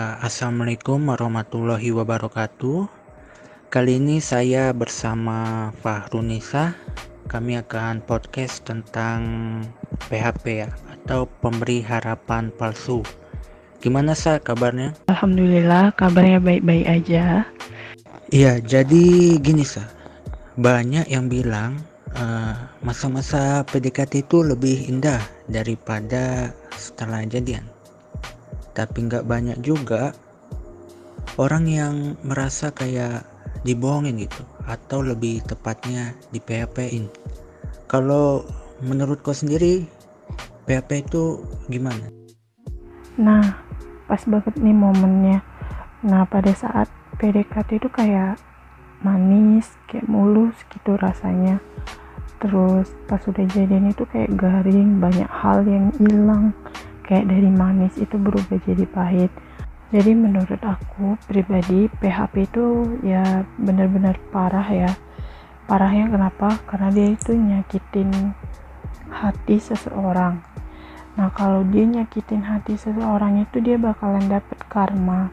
Assalamualaikum warahmatullahi wabarakatuh. Kali ini saya bersama Fahrunisa. Kami akan podcast tentang PHP ya, atau pemberi harapan palsu. Gimana kabarnya? Alhamdulillah, kabarnya baik-baik aja. Iya, jadi gini banyak yang bilang masa-masa PDKT itu lebih indah daripada setelah jadian. Tapi nggak banyak juga orang yang merasa kayak dibohongin gitu, atau lebih tepatnya di PHP-in. Kalau menurut kau sendiri, PHP itu gimana? Nah, pas banget nih momennya. Nah, pada saat PDKT itu kayak manis, kayak mulus gitu rasanya. Terus pas udah jadian itu kayak garing, banyak hal yang hilang. Kayak dari manis itu berubah jadi pahit. Jadi menurut aku pribadi, PHP itu ya benar-benar parah ya. Parahnya kenapa? Karena dia itu nyakitin hati seseorang. Nah, kalau dia nyakitin hati seseorang itu dia bakalan dapet karma.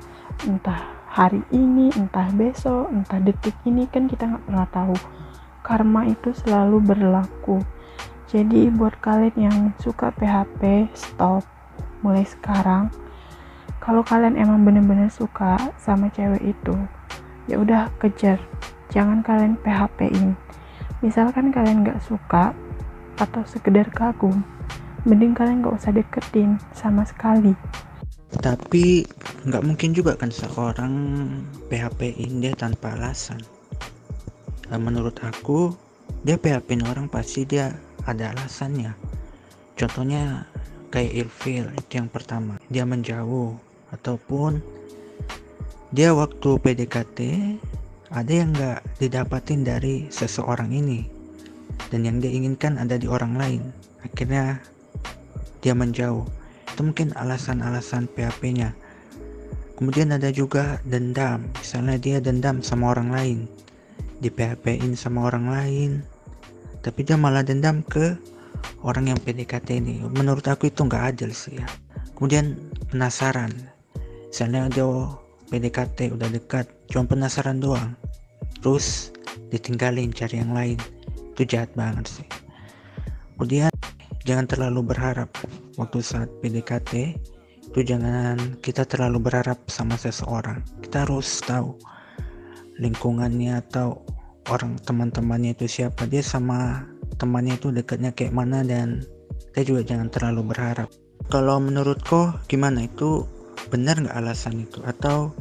Entah hari ini, entah besok, entah detik ini, kan kita nggak pernah tahu. Karma itu selalu berlaku. Jadi buat kalian yang suka PHP, stop. Mulai sekarang, kalau kalian emang bener-bener suka sama cewek itu, ya udah kejar. Jangan kalian PHP-in. Misalkan kalian nggak suka atau sekedar kagum, mending kalian gak usah deketin sama sekali. Tapi nggak mungkin juga kan seorang PHP-in dia tanpa alasan. Menurut aku, dia PHP-in orang pasti dia ada alasannya. Contohnya kayak ilfil, itu yang pertama. Dia menjauh, ataupun dia waktu PDKT ada yang nggak didapatin dari seseorang ini, dan yang dia inginkan ada di orang lain. Akhirnya dia menjauh. Itu mungkin alasan-alasan PHP-nya. Kemudian ada juga dendam. Misalnya dia dendam sama orang lain, di PHP-in sama orang lain, tapi dia malah dendam ke orang yang PDKT ini. Menurut aku itu nggak adil sih ya. Kemudian penasaran. Misalnya dia PDKT udah dekat, cuma penasaran doang, terus ditinggalin cari yang lain. Itu jahat banget sih. Kemudian jangan terlalu berharap waktu saat PDKT. Itu jangan kita terlalu berharap sama seseorang. Kita harus tahu lingkungannya atau orang teman-temannya itu siapa, dia sama temannya itu dekatnya kayak mana, dan kita juga jangan terlalu berharap. Kalau menurutku gimana, itu benar nggak alasan itu, atau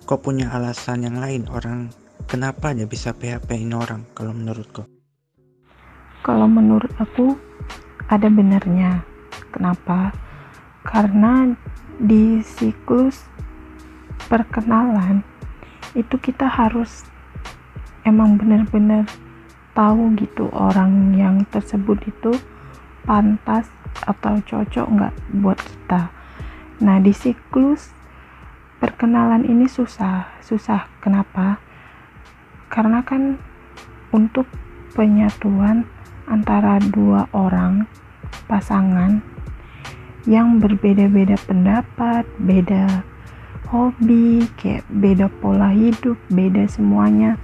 kau punya alasan yang lain, orang kenapa dia bisa PHP-in orang? Kalau menurutku, Kalau menurut aku ada benarnya. Kenapa? Karena di siklus perkenalan itu kita harus emang benar-benar tahu gitu orang yang tersebut itu pantas atau cocok nggak buat kita. Nah, di siklus perkenalan ini susah. Kenapa? Karena kan untuk penyatuan antara dua orang pasangan yang berbeda-beda pendapat, beda hobi, kayak beda pola hidup, beda semuanya.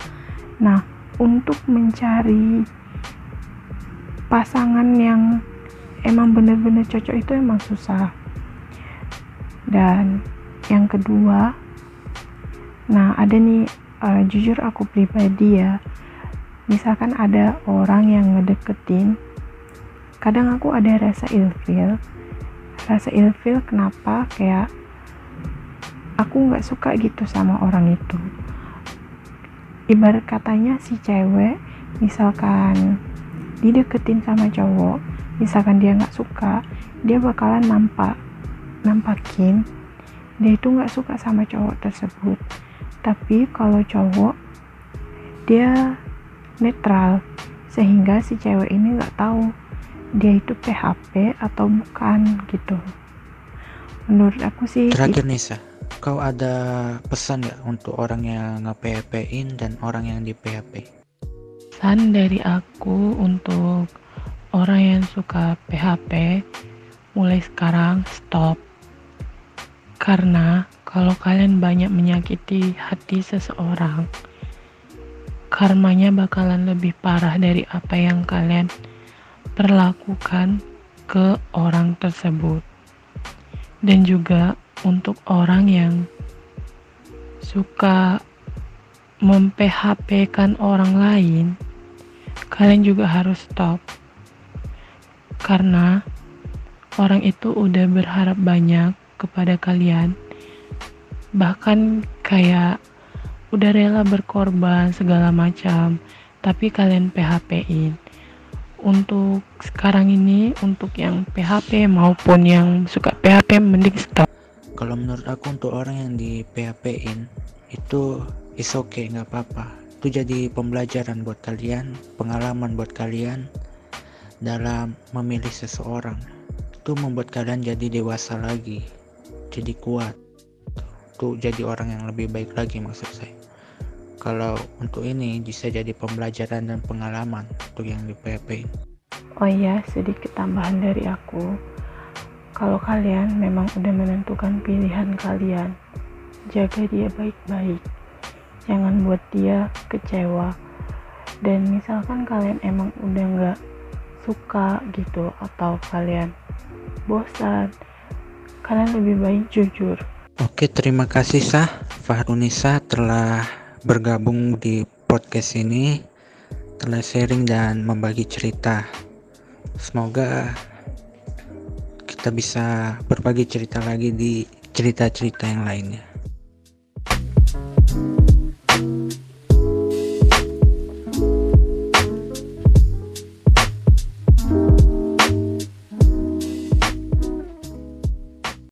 Nah, untuk mencari pasangan yang emang benar-benar cocok itu emang susah. Dan yang kedua, nah ada nih, jujur aku pribadi ya, misalkan ada orang yang ngedeketin, kadang aku ada rasa ilfil. Kenapa? Kayak aku gak suka gitu sama orang itu. Ibarat katanya si cewek misalkan dideketin sama cowok, misalkan dia gak suka, dia bakalan nampakin dia itu gak suka sama cowok tersebut. Tapi kalau cowok, dia netral, sehingga si cewek ini gak tahu dia itu PHP atau bukan gitu. Menurut aku sih terakhir Nisa, kau ada pesan nggak untuk orang yang nge-PHP-in dan orang yang di PHP? pesan dari aku untuk orang yang suka PHP, mulai sekarang stop. Karena kalau kalian banyak menyakiti hati seseorang, karmanya bakalan lebih parah dari apa yang kalian perlakukan ke orang tersebut. Dan juga untuk orang yang suka mem-PHP-kan orang lain, kalian juga harus stop. Karena orang itu udah berharap banyak kepada kalian, bahkan kayak udah rela berkorban segala macam, tapi kalian PHP-in. Untuk sekarang ini, untuk yang PHP maupun yang suka PHP, mending stop. Kalau menurut aku untuk orang yang di PHP-in itu is okay, nggak apa-apa. Itu jadi pembelajaran buat kalian, pengalaman buat kalian dalam memilih seseorang. Itu membuat kalian jadi dewasa lagi, jadi kuat, tuh jadi orang yang lebih baik lagi maksud saya. Kalau untuk ini bisa jadi pembelajaran dan pengalaman untuk yang di PHP. Oh iya, sedikit tambahan dari aku. Kalau kalian memang udah menentukan pilihan kalian, jaga dia baik-baik. Jangan buat dia kecewa. Dan misalkan kalian emang udah gak suka gitu, atau kalian bosan, kalian lebih baik jujur. Oke, terima kasih Fahrunisa telah bergabung di podcast ini, telah sharing dan membagi cerita. Semoga kita bisa berbagi cerita lagi di cerita-cerita yang lainnya.